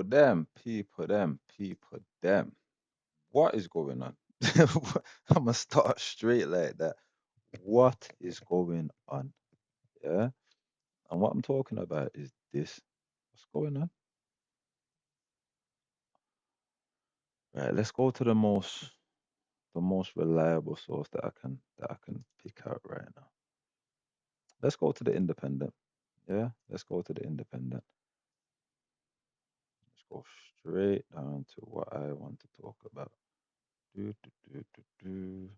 them. What is going on? I'm gonna start straight like that. What is going on? Yeah. And what I'm talking about is this. What's going on? Right, let's go to the most reliable source that I can pick out right now. Let's go to the independent. Yeah, let's go to the independent. Let's go straight down to what I want to talk about. Do, do, do, do, do.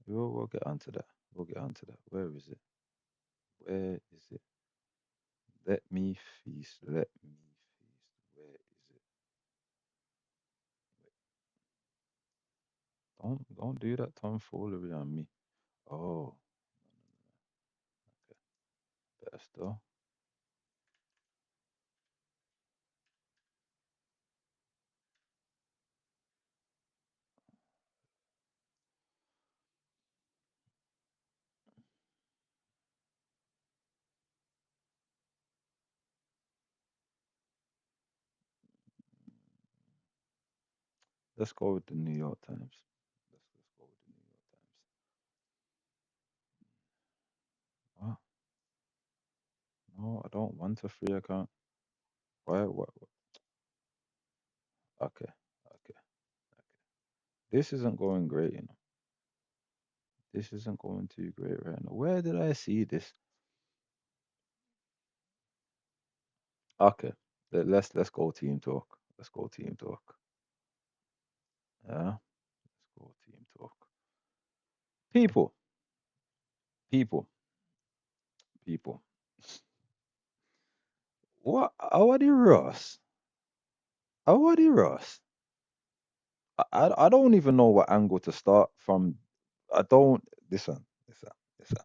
We'll get onto that. We'll get onto that. Where is it? Where is it? Let me feast. Let me feast. Where is it? Don't do that tomfoolery on me. Oh, okay. Better still. Let's go with the New York Times. Let's go with the New York Times. What? No, I don't want a free account. Why? What? Okay, okay, okay. This isn't going great, you know. This isn't going too great right now. Where did I see this? Okay, let's go team talk. Let's go team talk. Yeah, let's go team talk. People, people, people. What? Awadi Ross? Awadi Ross? I don't even know what angle to start from. I don't. Listen, listen, listen,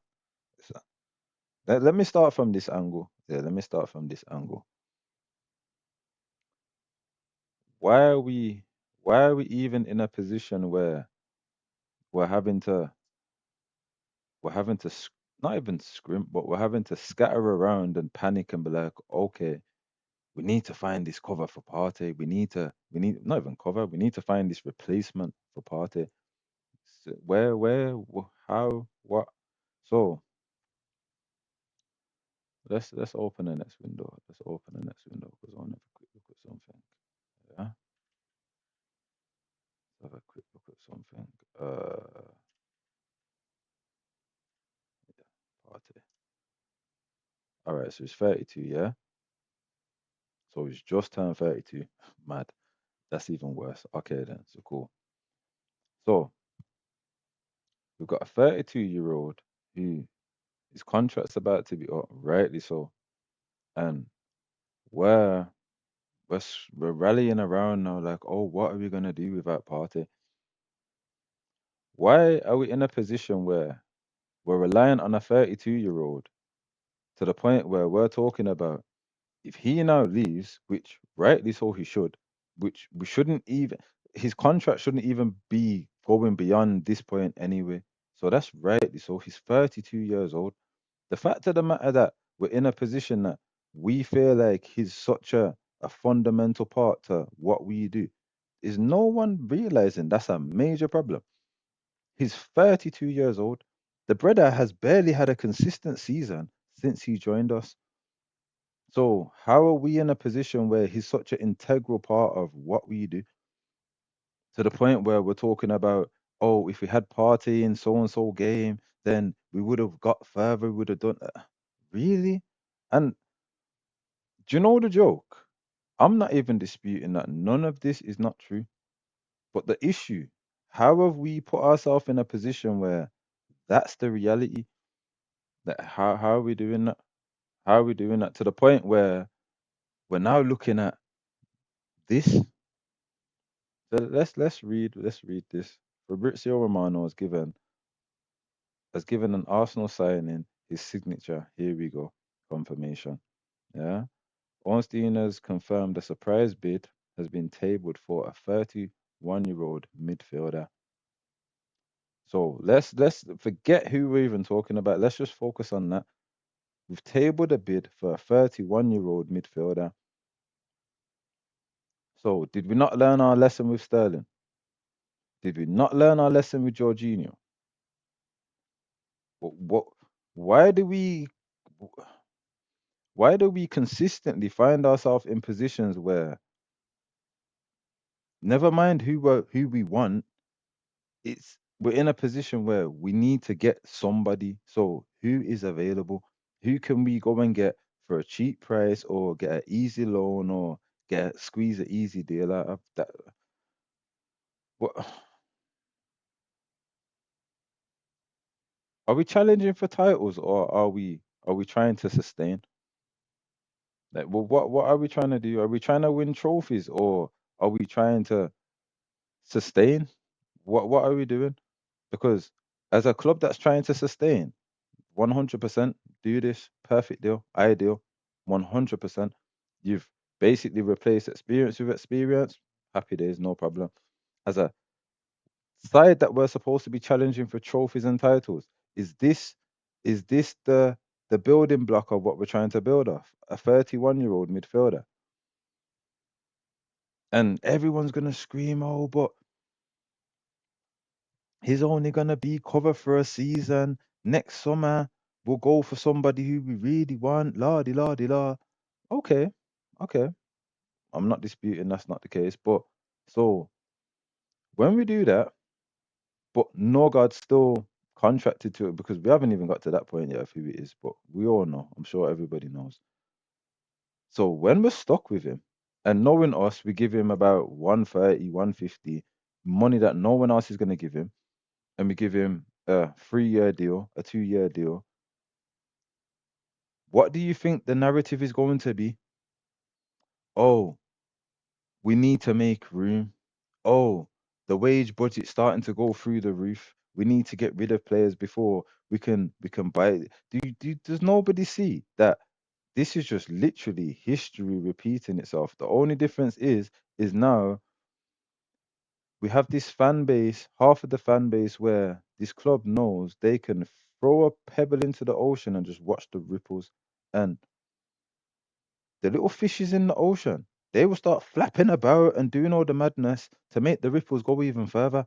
listen. Let me start from this angle. Yeah, let me start from this angle. Why are we? Why are we even in a position where we're having to? We're having to not even scrimp, but we're having to scatter around and panic and be like, okay, we need to find this cover for Partey. We need not even cover. We need to find this replacement for Partey. Where, how, what? So let's open the next window. Let's open the next window because I want to have a quick look at something. Yeah, let's have a quick look at something. Yeah, Partey. All right, so he's 32. Yeah, so he's just turned 32. Mad. That's even worse. Okay, then. So cool. So we've got a 32-year-old who his contract's about to be up, rightly so, and we're we're rallying around now, like, oh, what are we gonna do without Partey? Why are we in a position where we're relying on a 32-year-old to the point where we're talking about if he now leaves, which rightly so he should, which we shouldn't even, his contract shouldn't even be going beyond this point anyway. So that's rightly so. He's 32 years old. The fact of the matter that we're in a position that we feel like he's such a fundamental part to what we do is no one realizing that's a major problem. He's 32 years old. The brother has barely had a consistent season since he joined us. So how are we in a position where he's such an integral part of what we do to the point where we're talking about, oh, if we had Party in so and so game, then we would have got further, we would have done really? And do you know the joke? I'm not even disputing that none of this is not true. But the issue, how have we put ourselves in a position where that's the reality? That how are we doing that? How are we doing that to the point where we're now looking at this? So let's read this. Fabrizio Romano has given an Arsenal signing his signature. Here we go. Confirmation. Yeah. Ornstein has confirmed a surprise bid has been tabled for a 31-year-old midfielder. So let's forget who we're even talking about. Let's just focus on that. We've tabled a bid for a 31-year-old midfielder. So did we not learn our lesson with Sterling? Did we not learn our lesson with Jorginho? What why do we why do we consistently find ourselves in positions where, never mind who we want, it's we're in a position where we need to get somebody. So who is available? Who can we go and get for a cheap price, or get an easy loan, or squeeze an easy deal out of that? What are we challenging for titles, or are we trying to sustain? Like, well, what are we trying to do? Are we trying to win trophies, or are we trying to sustain? What are we doing? Because as a club that's trying to sustain, 100% do this, perfect deal, ideal, 100%. You've basically replaced experience with experience. Happy days, no problem. As a side that we're supposed to be challenging for trophies and titles, is this the building block of what we're trying to build off? A 31-year-old midfielder. And everyone's gonna scream, oh, but he's only gonna be cover for a season. Next summer, we'll go for somebody who we really want. La di la di la. Okay, okay. I'm not disputing that's not the case, but so when we do that, but Norgaard's still contracted to it, because we haven't even got to that point yet of who it is, but we all know. I'm sure everybody knows. So when we're stuck with him, and knowing us, we give him about 130, 150, money that no one else is going to give him, and we give him a 3-year deal, a 2-year deal. What do you think the narrative is going to be? Oh, we need to make room. Oh, the wage budget's starting to go through the roof. We need to get rid of players before we can buy it. Does nobody see that this is just literally history repeating itself? The only difference is now we have this fan base, half of the fan base, where this club knows they can throw a pebble into the ocean and just watch the ripples. And the little fishes in the ocean, they will start flapping about and doing all the madness to make the ripples go even further.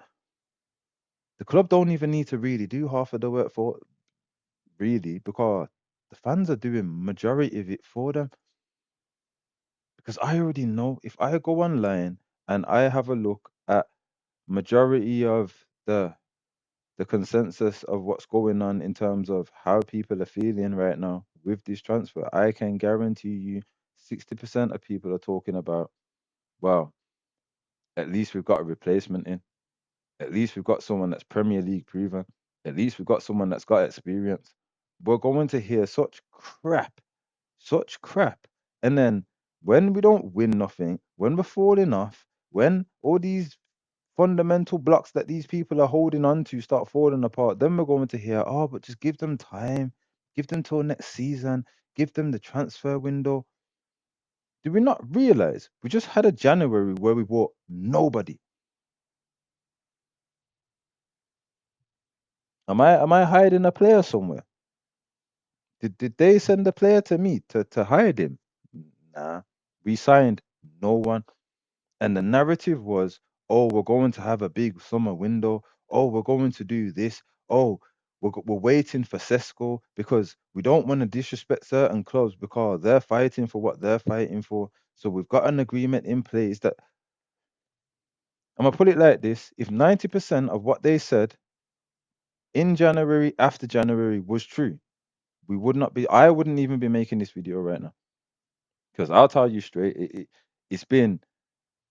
The club don't even need to really do half of the work for really, because the fans are doing majority of it for them. Because I already know, if I go online and I have a look at majority of the consensus of what's going on in terms of how people are feeling right now with this transfer, I can guarantee you 60% of people are talking about, well, at least we've got a replacement in. At least we've got someone that's Premier League proven. At least we've got someone that's got experience. We're going to hear such crap. And then when we don't win nothing, when we're falling off, when all these fundamental blocks that these people are holding on to start falling apart, then we're going to hear, oh, but just give them time, give them till next season, give them the transfer window. Do we not realize we just had a January where we bought nobody? Am I hiding a player somewhere? Did they send a player to me to hide him? Nah. We signed no one. And the narrative was, oh, we're going to have a big summer window. Oh, we're going to do this. Oh, we're waiting for Sesko because we don't want to disrespect certain clubs because they're fighting for what they're fighting for. So we've got an agreement in place that, I'm gonna put it like this: if 90% of what they said in January, after January, was true, we would not be. I wouldn't even be making this video right now, because I'll tell you straight, it's been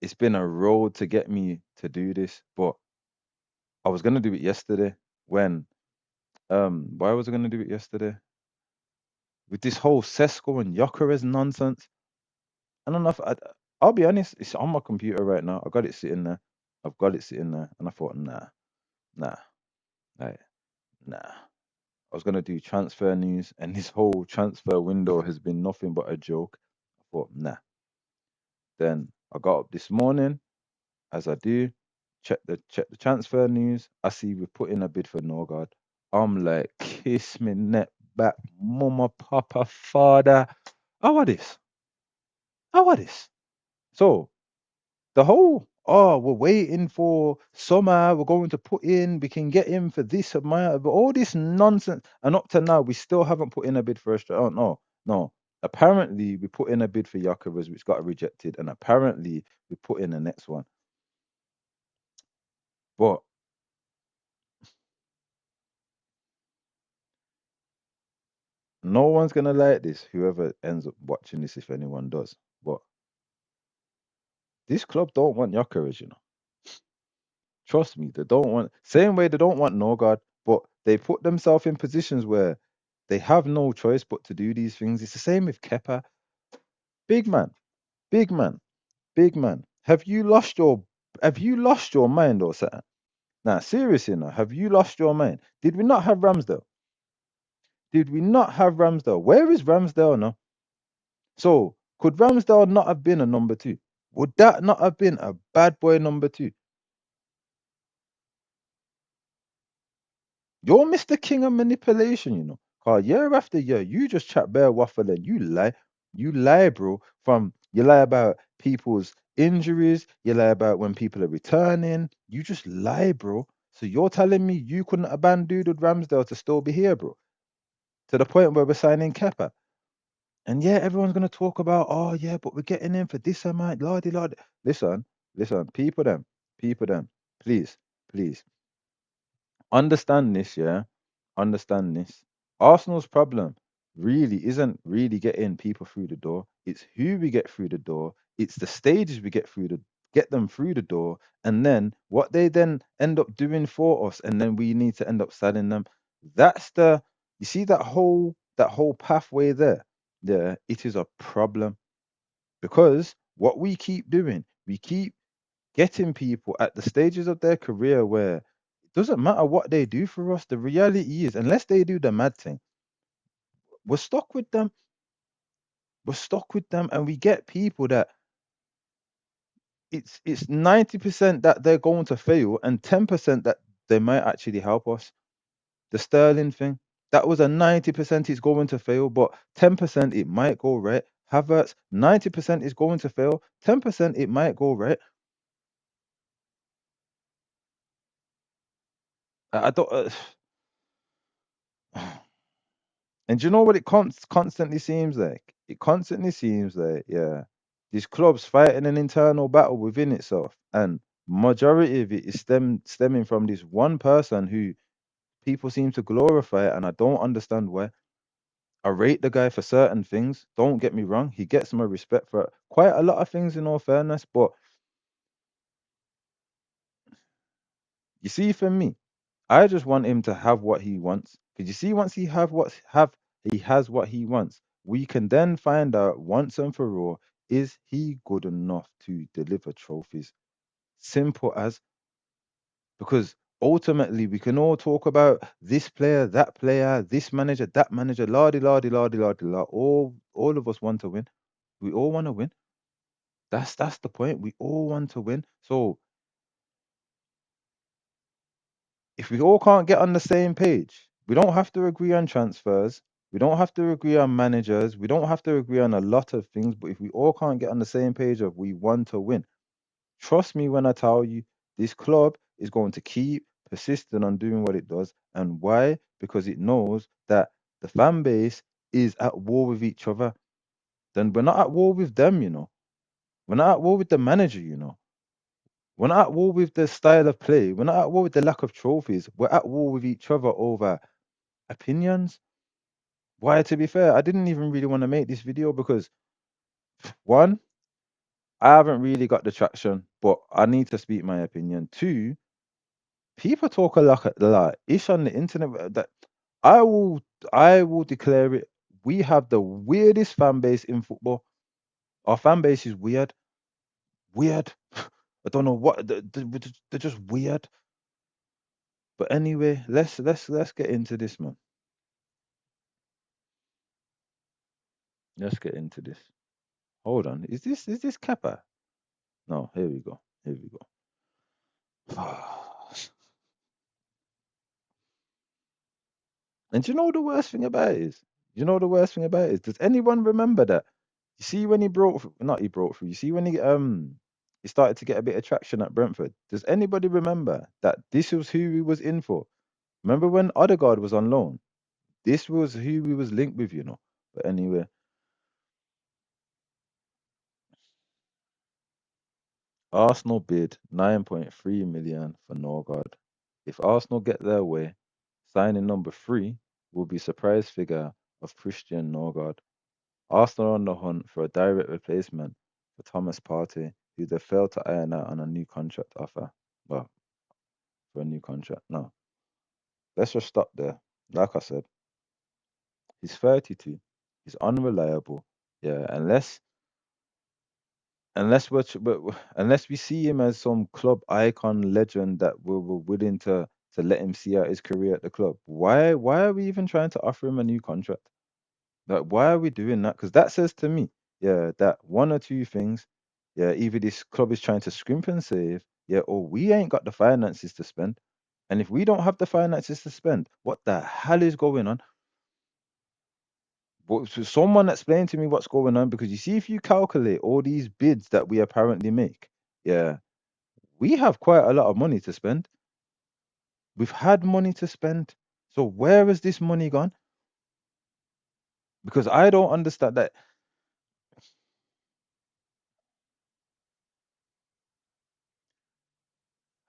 it's been a road to get me to do this, but I was gonna do it yesterday when why was I gonna do it yesterday? With this whole Sesko and Gyökeres nonsense. I don't know if I'll be honest, it's on my computer right now. I got it sitting there. I've got it sitting there, and I thought, nah, like, nah. I was gonna do transfer news, and this whole transfer window has been nothing but a joke. I thought, nah. Then I got up this morning, as I do, check the transfer news. I see we put in a bid for Norgaard. I'm like, kiss me neck, back, mama, papa, father. How are this? How are this? So the whole, oh, we're waiting for summer, we're going to put in, we can get him for this amount, but all this nonsense. And up to now, we still haven't put in a bid for Australia. Oh, no, no. Apparently, we put in a bid for Yakuras, which got rejected, and apparently, we put in the next one. But no one's going to like this, whoever ends up watching this, if anyone does. But this club don't want Yakuras, you know. Trust me, they don't want, same way they don't want Norgaard, but they put themselves in positions where they have no choice but to do these things. It's the same with Kepa. Big man, big man, big man. Have you lost your mind or something? Now, seriously now, have you lost your mind? Did we not have Ramsdale? Did we not have Ramsdale? Where is Ramsdale now? So could Ramsdale not have been a number two? Would that not have been a bad boy number two? You're Mr. King of manipulation, you know. Cause year after year, you just chat bare waffle and you lie. You lie, bro. From you lie about people's injuries, you lie about when people are returning. You just lie, bro. So you're telling me you couldn't abandon Ramsdale to still be here, bro? To the point where we're signing Kepa. And yeah, everyone's gonna talk about, oh yeah, but we're getting in for this amount, lordy lord. Listen, listen, people them, please, please. Understand this, yeah. Understand this. Arsenal's problem really isn't really getting people through the door. It's who we get through the door. It's the stages we get them through the door, and then what they then end up doing for us, and then we need to end up selling them. That's the you see that whole pathway there. Yeah, it is a problem because what we keep doing, we keep getting people at the stages of their career where it doesn't matter what they do for us. The reality is, unless they do the mad thing, we're stuck with them. We're stuck with them, and we get people that it's 90% that they're going to fail, and 10% that they might actually help us. The Sterling thing, that was a 90% is going to fail, but 10% it might go right. Havertz, 90% is going to fail, 10% it might go right. I don't. And do you know what it constantly seems like? It constantly seems like, yeah, these clubs fighting an internal battle within itself, and majority of it is stemming from this one person who people seem to glorify, and I don't understand why. I rate the guy for certain things. Don't get me wrong; he gets my respect for quite a lot of things, in all fairness. But you see, for me, I just want him to have what he wants. Because you see, once he has what he wants, we can then find out once and for all, is he good enough to deliver trophies? Simple as, because ultimately we can all talk about this player, this manager, that manager, la. All of us want to win. We all want to win. That's the point. We all want to win. So if we all can't get on the same page, we don't have to agree on transfers. We don't have to agree on managers. We don't have to agree on a lot of things. But if we all can't get on the same page of we want to win, trust me when I tell you, this club is going to keep persisting on doing what it does. And why? Because it knows that the fan base is at war with each other. Then we're not at war with them, you know. We're not at war with the manager, you know. We're not at war with the style of play. We're not at war with the lack of trophies. We're at war with each other over opinions. Why, to be fair, I didn't even really want to make this video because one, I haven't really got the traction, but I need to speak my opinion. Two, people talk a lot ish on the internet that I will I will declare it. We have the weirdest fan base in football. Our fan base is weird. Weird. I don't know what they're just weird. But anyway, let's get into this, man. Let's get into this. Hold on. Is this Kappa? No, here we go. Here we go. And do you know the worst thing about it is? You know the worst thing about it is? Does anyone remember that? You see when he not he broke through. You see when he started to get a bit of traction at Brentford. Does anybody remember that this was who he was in for? Remember when Odegaard was on loan? This was who he was linked with, you know. But anyway, Arsenal bid 9.3 million for Norgaard. If Arsenal get their way, signing number three will be surprise figure of Christian Norgaard. Arsenal are on the hunt for a direct replacement for Thomas Partey, who they failed to iron out on a new contract offer. Well, for a new contract. No, let's just stop there. Like I said, he's 32. He's unreliable. Yeah, unless we see him as some club icon legend that we're willing to let him see out his career at the club. Why are we even trying to offer him a new contract? Like, why are we doing that? Because that says to me, yeah, that one or two things, yeah, either this club is trying to scrimp and save, yeah, or we ain't got the finances to spend. And if we don't have the finances to spend, what the hell is going on? So someone explain to me what's going on, because you see, if you calculate all these bids that we apparently make, yeah, we have quite a lot of money to spend. We've had money to spend. So where has this money gone? Because I don't understand that.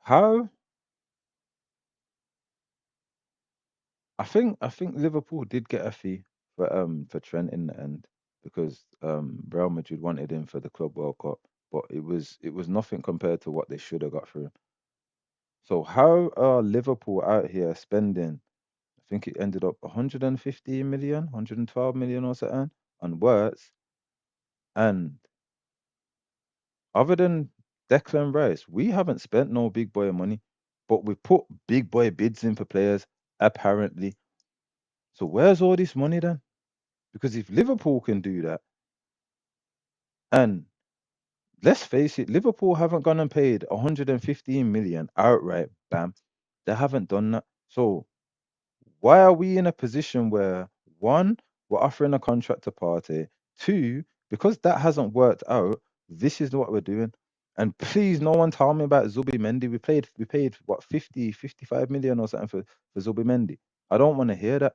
How I think Liverpool did get a fee for Trent in the end, because Real Madrid wanted him for the Club World Cup, but it was nothing compared to what they should have got for him. So how are Liverpool out here spending? I think it ended up 115 million, 112 million or something on Words, and other than Declan Rice, we haven't spent no big boy money, but we put big boy bids in for players apparently. So where's all this money then? Because if Liverpool can do that, and let's face it, Liverpool haven't gone and paid 115 million outright, bam. They haven't done that. So why are we in a position where, one, we're offering a contract to Partey, two, because that hasn't worked out, this is what we're doing. And please, no one tell me about Zubimendi. We paid what, 50, 55 million or something for Zubimendi. I don't want to hear that.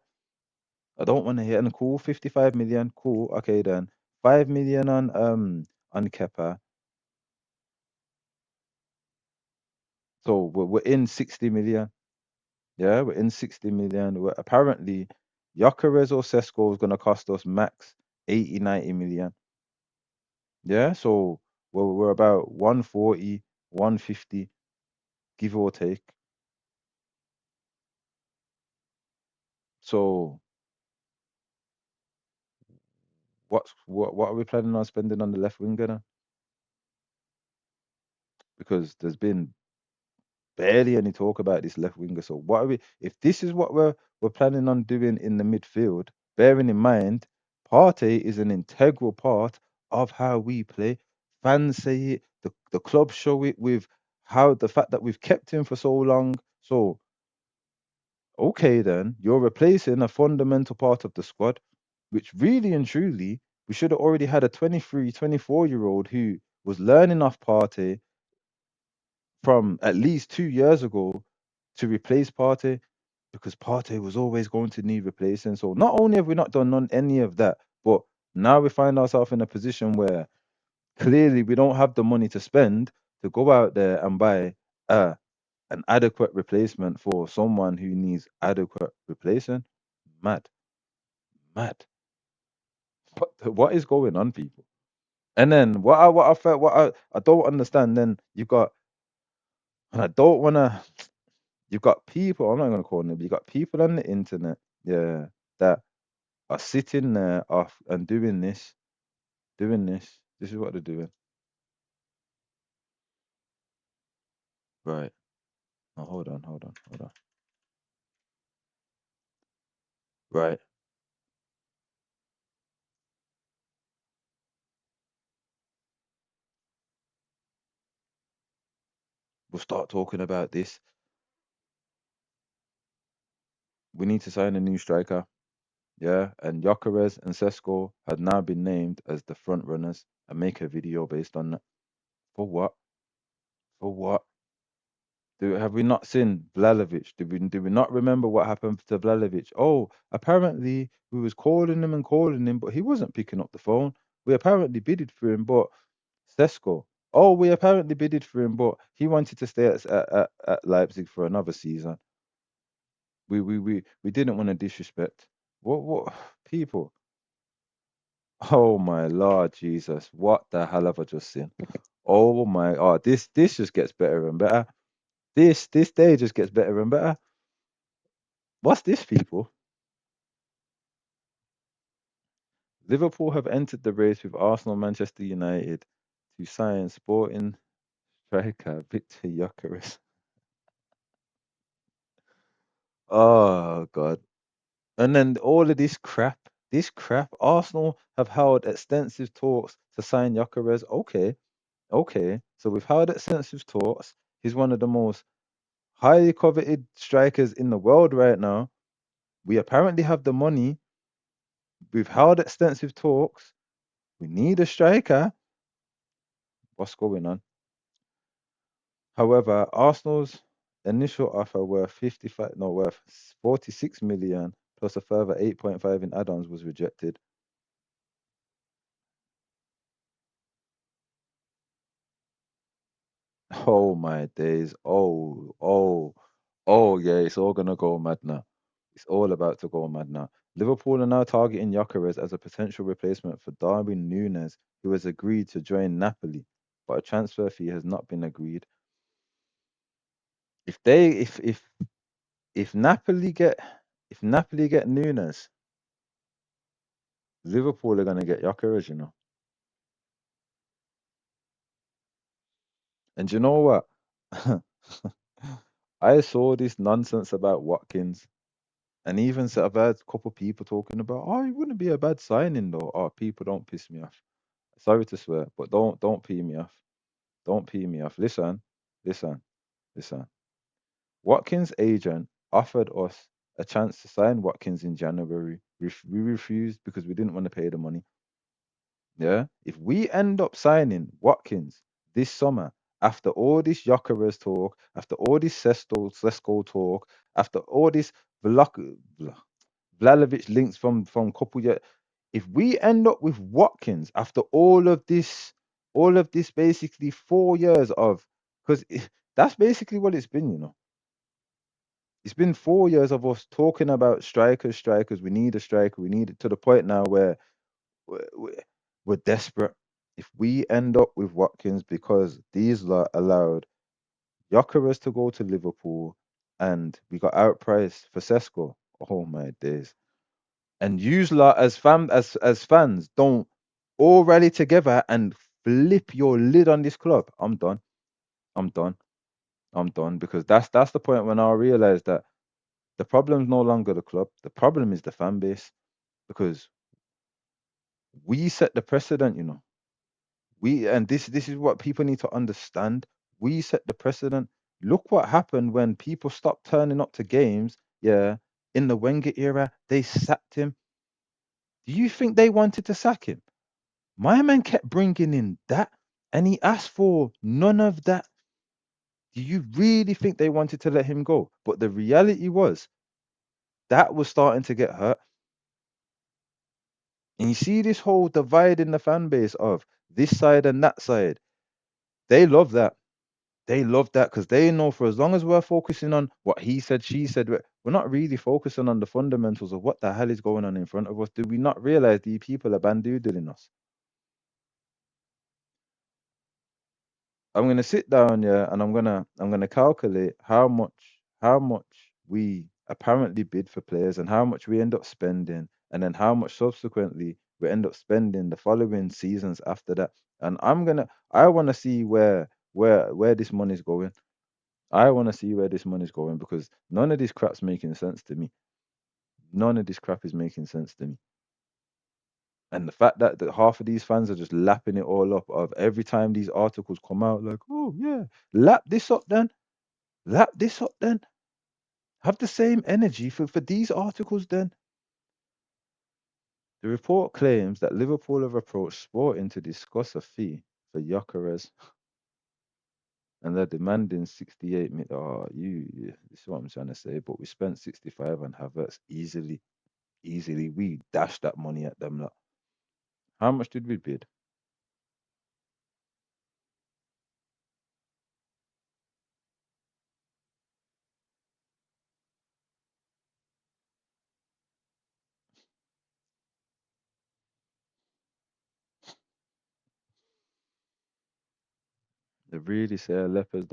I don't want to hear, and cool, 55 million, cool, okay then. 5 million on Kepa. So we're in 60 million. Yeah, we're in 60 million. Apparently Gyökeres or Sesko is gonna cost us max 80, 90 million. Yeah, so we're about 140, 150, give or take. So what are we planning on spending on the left winger then? Because there's been barely any talk about this left winger. So what are we? If this is what we're planning on doing in the midfield, bearing in mind Partey is an integral part of how we play. Fans say it. The club show it with how the fact that we've kept him for so long. So okay, then you're replacing a fundamental part of the squad, which really and truly we should have already had a 23, 24-year-old who was learning off Partey from at least 2 years ago to replace Partey, because Partey was always going to need replacing. So not only have we not done any of that, but now we find ourselves in a position where clearly we don't have the money to spend to go out there and buy uh, an adequate replacement for someone who needs adequate replacing. Mad, mad. What is going on, people? And then what I felt what I don't understand. Then you've got, and I don't want to. You've got people, I'm not going to call them, but you've got people on the internet, yeah, that are sitting there off and doing this, doing this. This is what they're doing. Right. Oh, hold on. Right. We'll start talking about this. we need to sign a new striker. Yeah, and Gyökeres and Sesko had now been named as the front runners and make a video based on that. For what? For what? Have we not seen Vlahovic? Did we not remember what happened to Vlahovic? Oh, apparently we was calling him, but he wasn't picking up the phone. We apparently bidded for him, but Sesko. Oh, we apparently bidded for him, but he wanted to stay at Leipzig for another season. We didn't want to disrespect. What people? Oh my Lord Jesus! What the hell have I just seen? Oh my! Oh, this just gets better and better. This day just gets better and better. What's this, people? Liverpool have entered the race with Arsenal, Manchester United to sign Sporting striker Victor Gyökeres. Oh God! And then all of this crap. Arsenal have held extensive talks to sign Gyökeres. Okay, okay. So we've held extensive talks. He's one of the most highly coveted strikers in the world right now. We apparently have the money. We've held extensive talks. We need a striker. What's going on? However, Arsenal's initial offer worth 55, no, worth 46 million plus a further 8.5 in add-ons was rejected. Oh my days. Oh yeah, it's all gonna go mad now. It's all about to go mad now. Liverpool are now targeting Gyökeres as a potential replacement for Darwin Núñez, who has agreed to join Napoli, but a transfer fee has not been agreed. If they if Napoli get if Napoli get Núñez, Liverpool are gonna get Gyökeres, you know. And you know what? I saw this nonsense about Watkins, and even I've heard a couple people talking about, oh, it wouldn't be a bad signing though. Oh, people don't piss me off. Sorry to swear, but don't pee me off. Don't pee me off. Listen, listen. Watkins' agent offered us a chance to sign Watkins in January. We refused because we didn't want to pay the money. Yeah. If we end up signing Watkins this summer, after all this Gyökeres talk, after all this Sesko talk, after all this Vlahovic links from couple years, if we end up with Watkins after all of this basically 4 years of, because that's basically what it's been, you know. It's been 4 years of us talking about strikers. We need a striker. We need it to the point now where we're, we're desperate. If we end up with Watkins because these lot allowed Gyökeres to go to Liverpool and we got outpriced for Sesko, oh my days. And you lot as fans don't all rally together and flip your lid on this club. I'm done. I'm done. I'm done because that's the point when I realized that the problem's no longer the club. The problem is the fan base because we set the precedent, you know. This is what people need to understand. We set the precedent. Look what happened when people stopped turning up to games. Yeah, in the Wenger era, they sacked him. Do you think they wanted to sack him? My man kept bringing in that, and he asked for none of that. Do you really think they wanted to let him go? But the reality was that was starting to get hurt. And you see this whole divide in the fan base of this side and that side. They love that. They love that because they know for as long as we're focusing on what he said, she said, we're not really focusing on the fundamentals of what the hell is going on in front of us. Do we not realize these people are bandoodling us? I'm gonna sit down, yeah, and I'm gonna calculate how much we apparently bid for players and how much we end up spending, and then how much subsequently we end up spending the following seasons after that. And I wanna see where this money's going. I wanna see where this money's going because none of this crap's making sense to me. None of this crap is making sense to me. And the fact that half of these fans are just lapping it all up of every time these articles come out, like, oh yeah, lap this up then, lap this up then. Have the same energy for these articles then. The report claims that Liverpool have approached Sporting to discuss a fee for Gyökeres and they're demanding 68 million. Oh, this is what I'm trying to say. But we spent 65 on Havertz easily. Easily. We dashed that money at them. Lot. How much did we bid? They really say a leopard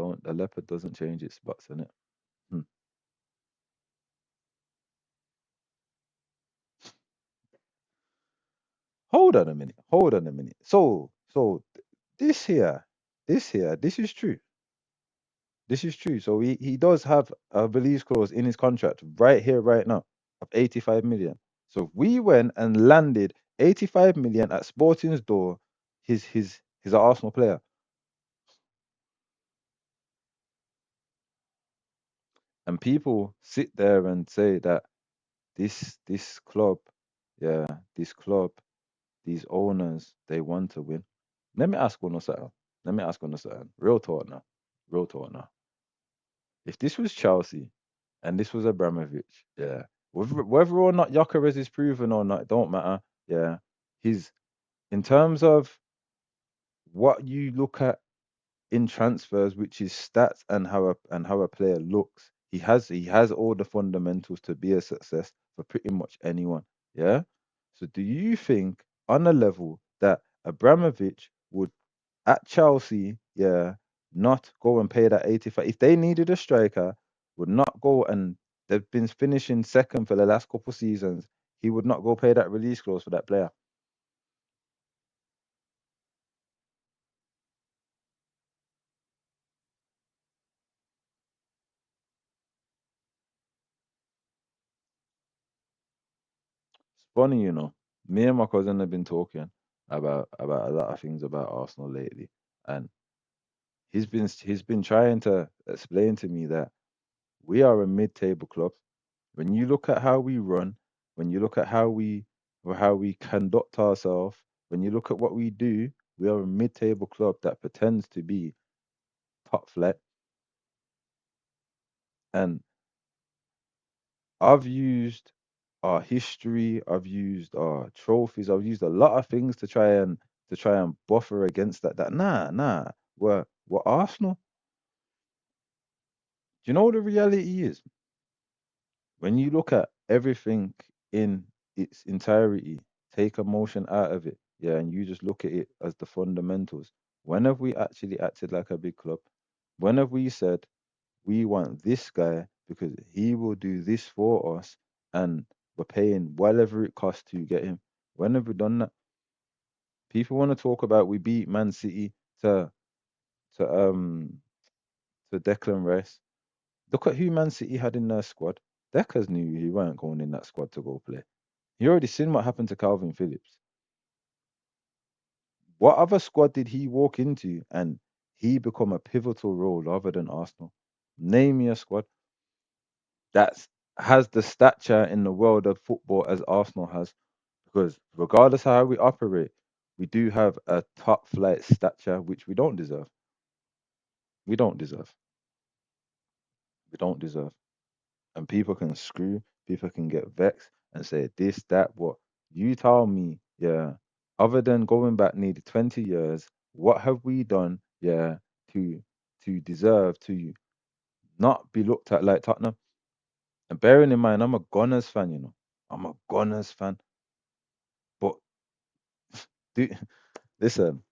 doesn't change its spots, innit? Hmm. Hold on a minute. Hold on a minute. This here, this is true. This is true. So he does have a release clause in his contract right here, right now, of 85 million. So if we went and landed 85 million at Sporting's door, he's an Arsenal player. And people sit there and say that this club, yeah, this club, these owners, they want to win. Let me ask one more something. Let me ask one more something. Real talk now. Real talk now. If this was Chelsea and this was Abramovich, yeah, whether or not Gyökeres is proven or not, it don't matter. Yeah, he's in terms of what you look at in transfers, which is stats and how a player looks. He has all the fundamentals to be a success for pretty much anyone. Yeah. So do you think on a level that Abramovich would at Chelsea, yeah, not go and pay that 85 if they needed a striker, would not go and they've been finishing second for the last couple seasons, he would not go pay that release clause for that player. It's funny, me and my cousin have been talking about a lot of things about Arsenal lately, and he's been trying to explain to me that we are a mid-table club. When you look at how we run, when you look at how we conduct ourselves, when you look at what we do, we are a mid-table club that pretends to be top flight. And I've used our history, I've used our trophies, I've used a lot of things to try and buffer against that. That nah, we're Arsenal. Do you know what the reality is? When you look at everything in its entirety, take emotion out of it, yeah, and you just look at it as the fundamentals. When have we actually acted like a big club? When have we said we want this guy because he will do this for us and we're paying whatever it costs to get him? When have we done that? People want to talk about we beat Man City to to um to Declan Rice. Look at who Man City had in their squad. Deckers knew he weren't going in that squad to go play. You already seen what happened to Calvin Phillips. What other squad did he walk into and he become a pivotal role other than Arsenal? Name me a squad that has the stature in the world of football as Arsenal has. Because regardless of how we operate, we do have a top flight stature which we don't deserve. We don't deserve. We don't deserve. And people can screw, people can get vexed and say this, that, what. You tell me, yeah, other than going back nearly 20 years, what have we done, yeah, to deserve to not be looked at like Tottenham? And bearing in mind, I'm a Gunners fan, I'm a Gunners fan. But do, listen,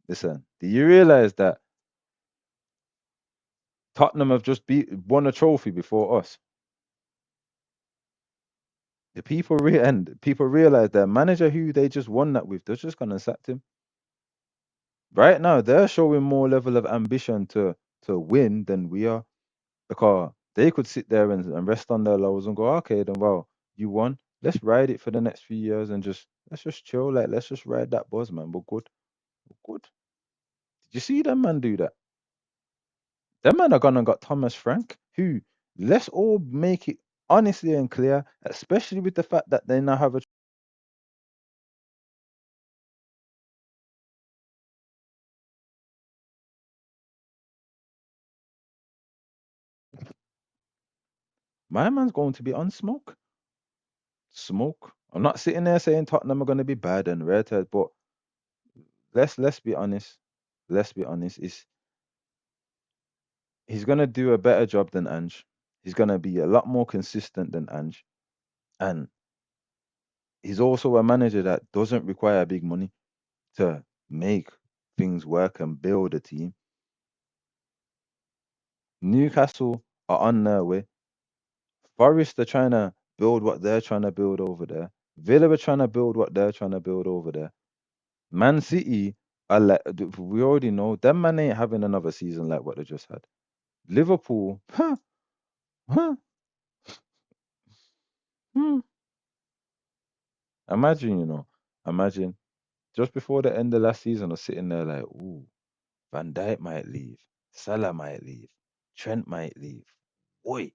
listen, do you realize that Tottenham have just won a trophy before us? The people realize that manager who they just won that with, they're just gonna sack him. Right now, they're showing more level of ambition to win than we are because they could sit there and rest on their laurels and go, okay, then well, you won. Let's ride it for the next few years and just let's just chill. Like let's just ride that buzz, man. We're good. We're good. Did you see them man do that? Them man are gonna got Thomas Frank, who Let's all make it honestly and clear, especially with the fact that they now have a. My man's going to be on smoke. Smoke. I'm not sitting there saying Tottenham are going to be bad and red, but let's be honest. Let's be honest. He's going to do a better job than Ange. He's going to be a lot more consistent than Ange, and he's also a manager that doesn't require big money to make things work and build a team. Newcastle are on their way. Forest are trying to build what they're trying to build over there. Villa are trying to build what they're trying to build over there. Man City are like we already know them man ain't having another season like what they just had. Liverpool, huh, hmm. Imagine, imagine just before the end of last season, I was sitting there like, ooh, Van Dijk might leave, Salah might leave, Trent might leave. Boy,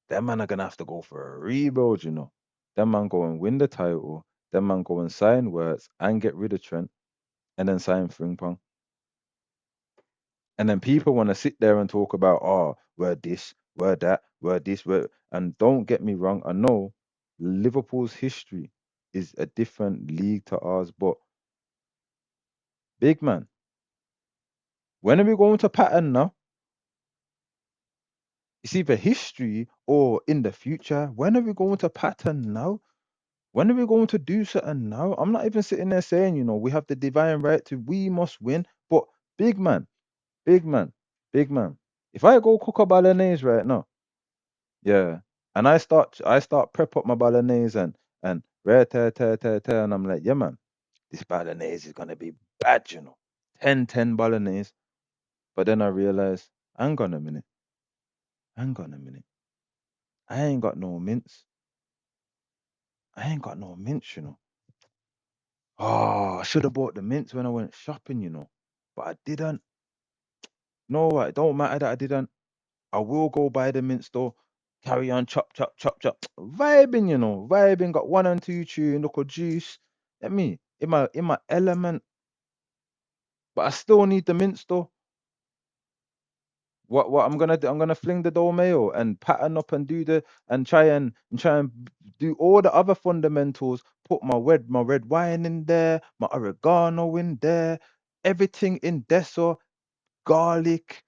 them man are gonna have to go for a rebuild, Them man go and win the title, them man go and sign Words and get rid of Trent and then sign Frimpong. And then people want to sit there and talk about, oh, we're this, we're that, we're this, we're... And don't get me wrong, I know Liverpool's history is a different league to ours, but big man, when are we going to pattern now? It's either history or in the future. When are we going to pattern now? When are we going to do something now? I'm not even sitting there saying, we have the divine right to, we must win. But big man, big man, big man. If I go cook a bolognese right now, yeah, and I start prep up my bolognese and rare tear tear tear tear, and I'm like, yeah, man, this bolognese is gonna be bad, 10 bolognese. But then I realized, hang on a minute, hang on a minute, I ain't got no mince. I ain't got no mince, Oh, I should have bought the mince when I went shopping, but I didn't. No, it don't matter that I didn't. I will go buy the mince though. Carry on, chop, chop, chop, chop. Vibing, vibing. Got one and two tune, look of juice. Let me in my element, but I still need the mince though. What I'm gonna do? I'm gonna fling the mayo and pattern up and do the and try and do all the other fundamentals. Put my red wine in there, my oregano in there, everything in deso, garlic,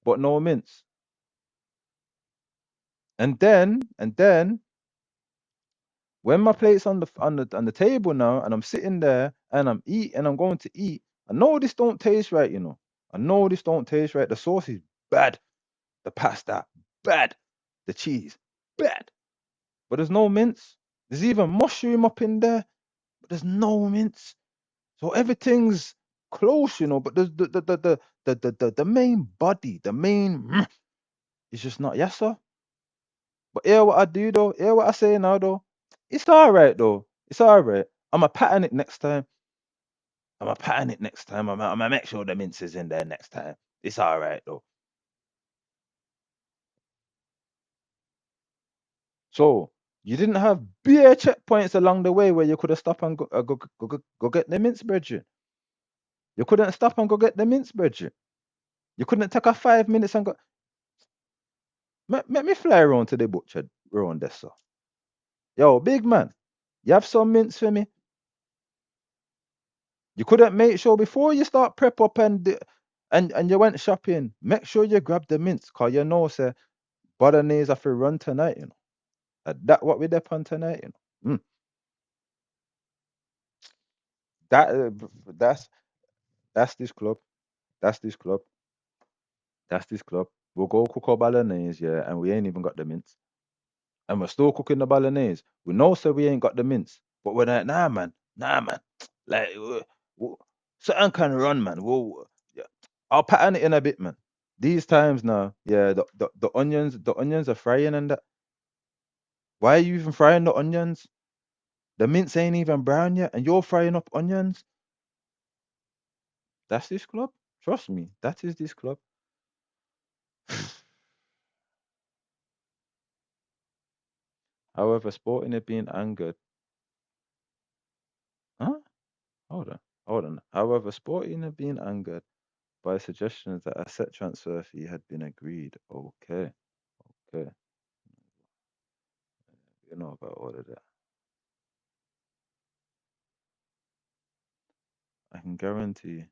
but no mince. And then when my plate's on the table now, and I'm sitting there and I'm eating and I'm going to eat, I know this don't taste right, I know this don't taste right. The sauce is bad, the pasta bad, the cheese bad, but there's no mince. There's even mushroom up in there, but there's no mince. So everything's close, but there's the main body, the main is just not yes, sir. But hear what I do though. Hear what I say now though. It's all right though. It's all right. I'ma pattern it next time. I'ma pattern it next time. I'ma make sure the mince is in there next time. It's all right though. So you didn't have beer checkpoints along the way where you could have stopped and go get the mince bread. You couldn't stop and go get the mince bread. You couldn't take a 5 minutes and go. Let me fly around to the butcher around there, so. Yo, big man, you have some mince for me? You couldn't make sure before you start prep up and you went shopping. Make sure you grab the mints, cause say bolognese have to run tonight. That what we dep on tonight. That that's this club. That's this club. That's this club. We'll go cook our bolognese, yeah, and we ain't even got the mints. And we're still cooking the bolognese. We know so we ain't got the mints, but we're like, nah, man. Like, something can run, man. Yeah, I'll pattern it in a bit, man. These times now, yeah, the onions are frying and that. Why are you even frying the onions? The mince ain't even brown yet, and you're frying up onions. That's this club. Trust me, that is this club. However, Sporting have been angered. Huh? Hold on. Hold on. However, Sporting have been angered by suggestions that a set transfer fee had been agreed. Okay. Okay. You know about all of that. I can guarantee.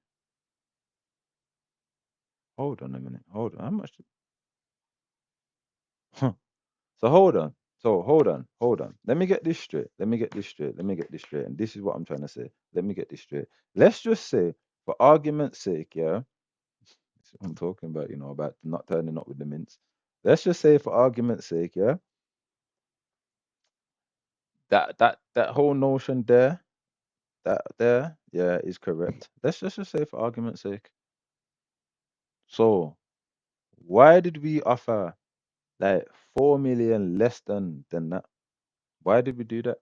Hold on a minute. Hold on. How much? Huh. So hold on. So hold on. Hold on. Let me get this straight. Let me get this straight. Let me get this straight. And this is what I'm trying to say. Let me get this straight. Let's just say, for argument's sake, yeah. That's what I'm talking about, about not turning up with the mints. Let's just say, for argument's sake, yeah, that whole notion there, yeah, is correct. Let's just say, for argument's sake. So why did we offer like 4 million less than that? Why did we do that?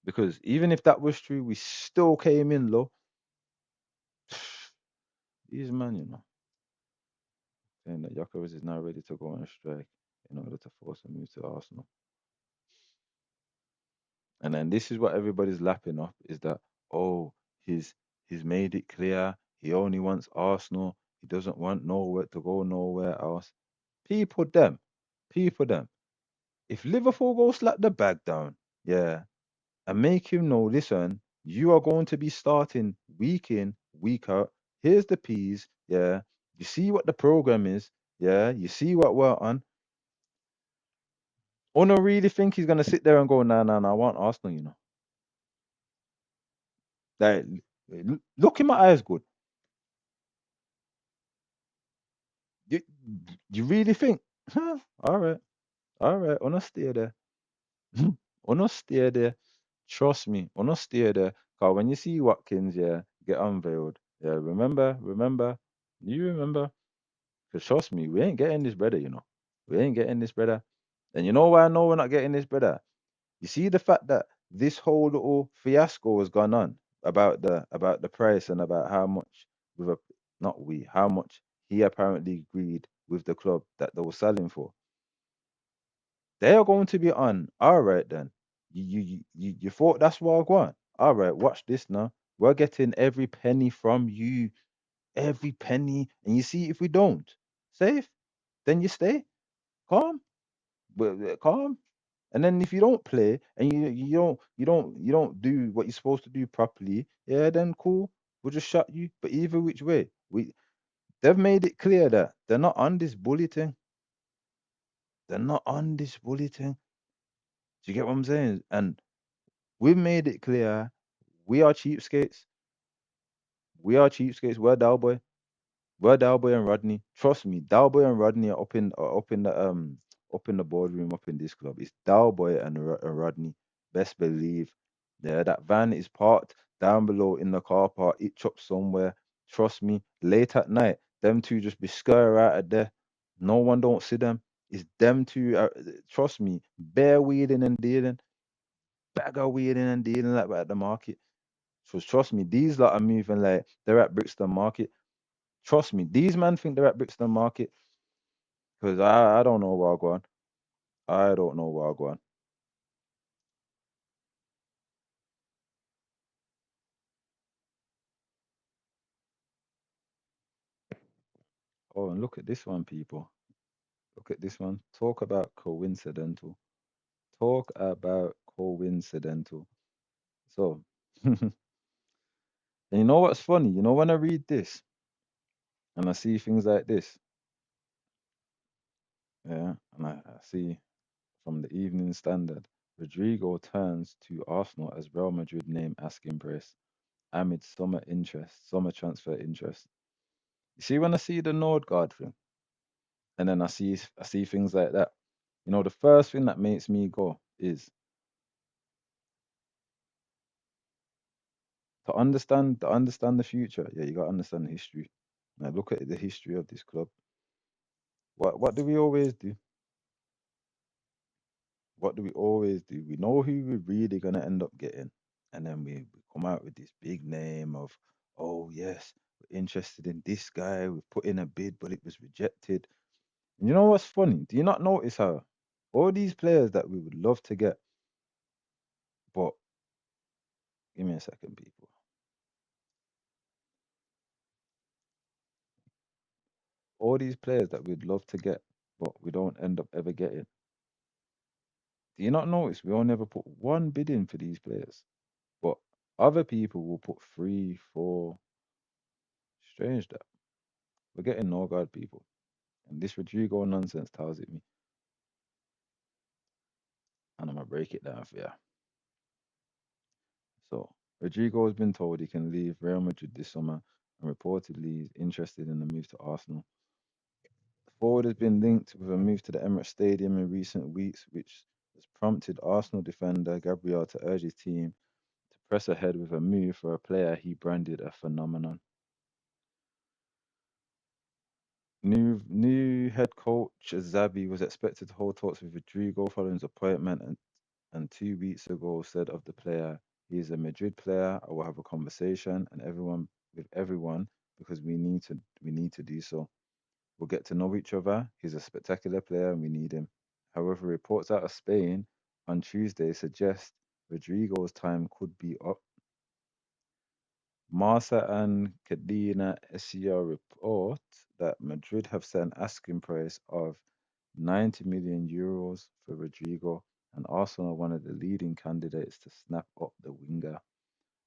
Because even if that was true, we still came in low. These man, saying that Jokovic is now ready to go on a strike in order to force a move to Arsenal. And then this is what everybody's lapping up is that, oh, he's he's made it clear he only wants Arsenal. He doesn't want nowhere to go nowhere else. People them. People them. If Liverpool go slap the bag down, yeah, and make him know, listen, you are going to be starting week in, week out. Here's the P's, yeah. You see what the program is, yeah. You see what we're on. Ono really think he's gonna sit there and go, nah, nah, nah, I want Arsenal, Like, look in my eyes, good. You, you really think? Huh? All right. Ono stay there. Ono stay there. Trust me, ono stay there. Cause when you see Watkins, yeah, get unveiled, yeah. Remember, you remember. Cause trust me, we ain't getting this brother, We ain't getting this brother. And you know why I know we're not getting this brother? You see the fact that this whole little fiasco has gone on about the price and about how much with a not we how much he apparently agreed with the club that they were selling for. They are going to be on. All right then. You thought that's what I want. All right, watch this now. We're getting every penny from you, every penny. And you see, if we don't, safe, then you stay calm, calm. And then if you don't play and you don't do what you're supposed to do properly, yeah, then cool. We'll just shut you. But either which way, they've made it clear that they're not on this bully thing. They're not on this bully thing. Do you get what I'm saying? And we've made it clear we are cheapskates. We are cheapskates. We're Dalboy. We're Dalboy and Rodney. Trust me, Dalboy and Rodney are up in the boardroom up in this club. It's Dalboy and Rodney. Best believe. Yeah, that van is parked down below in the car park. It chopped somewhere. Trust me. Late at night, them two just be scurry out of there. No one don't see them. It's them two. Trust me. Bare weeding and dealing. Bagger weeding and dealing like at the market. So trust me, these lot are moving like they're at Brixton Market. Trust me, these men think they're at Brixton Market because I don't know where I go on. I don't know where I go on. Oh, and look at this one, people. Look at this one. Talk about coincidental. Talk about coincidental. So, and you know what's funny? You know when I read this and I see things like this, yeah, and I see from the Evening Standard, Rodrygo turns to Arsenal as Real Madrid name asking price amid summer transfer interest. You see when I see the Norgaard thing, and then I see things like that. The first thing that makes me go is to understand the future. Yeah, you gotta understand the history. Now look at the history of this club. What do we always do? What do we always do? We know who we're really gonna end up getting, and then we come out with this big name of, oh yes, we're interested in this guy. We've put in a bid, but it was rejected. And you know what's funny? Do you not notice how? All these players that we would love to get, but give me a second, people. All these players that we'd love to get, but we don't end up ever getting. Do you not notice we only ever put one bid in for these players? But other people will put three, four. Strange that. We're getting Norgaard, people. And this Rodrygo nonsense tells it me. And I'm going to break it down for you. So, Rodrygo has been told he can leave Real Madrid this summer and reportedly is interested in the move to Arsenal. The forward has been linked with a move to the Emirates Stadium in recent weeks, which has prompted Arsenal defender Gabriel to urge his team to press ahead with a move for a player he branded a phenomenon. New head coach Zabi was expected to hold talks with Rodrigo following his appointment, and 2 weeks ago said of the player, "He is a Madrid player. I will have a conversation and everyone with everyone because we need to do so. We'll get to know each other. He's a spectacular player and we need him." However, reports out of Spain on Tuesday suggest Rodrigo's time could be up. Marca and Cadena SCR report that Madrid have set an asking price of 90 million euros for Rodrigo, and Arsenal are one of the leading candidates to snap up the winger.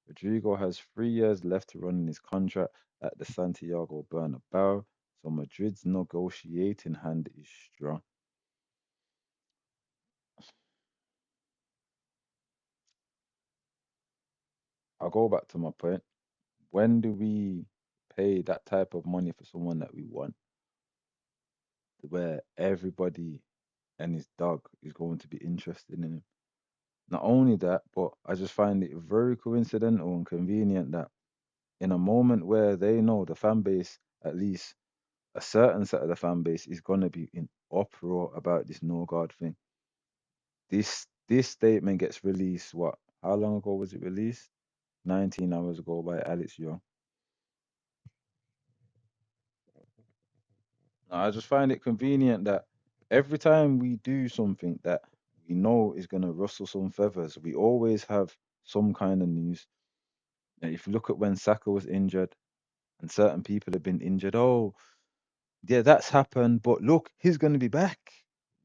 Rodrigo has 3 years left to run in his contract at the Santiago Bernabeu, so Madrid's negotiating hand is strong. I'll go back to my point. When do we pay that type of money for someone that we want, where everybody and his dog is going to be interested in him? Not only that, but I just find it very coincidental and convenient that in a moment where they know the fan base, at least a certain set of the fan base, is gonna be in uproar about this Norgaard thing. This statement gets released. What? How long ago was it released? 19 hours ago by Alex Young. I just find it convenient that every time we do something that we know is gonna rustle some feathers, we always have some kind of news. And if you look at when Saka was injured and certain people have been injured, oh, yeah, that's happened, but look, he's going to be back.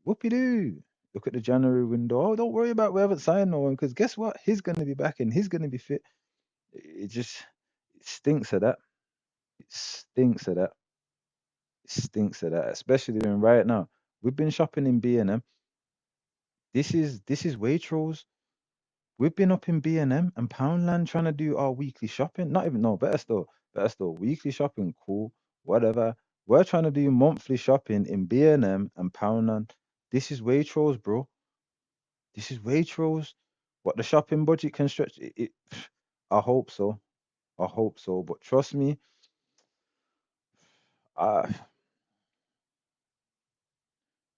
Whoopie doo. Look at the January window. Oh, don't worry about we haven't signed no one because guess what? He's going to be back and he's going to be fit. It just it stinks of that. It stinks of that. It stinks of that. Especially when right now we've been shopping in B&M. This is Waitrose. We've been up in B&M and Poundland trying to do our weekly shopping. Not even no, better still, weekly shopping, cool, whatever. We're trying to do monthly shopping in B&M and Poundland. This is Waitrose, bro. This is Waitrose. What the shopping budget can stretch it. I hope so. I hope so. But trust me, do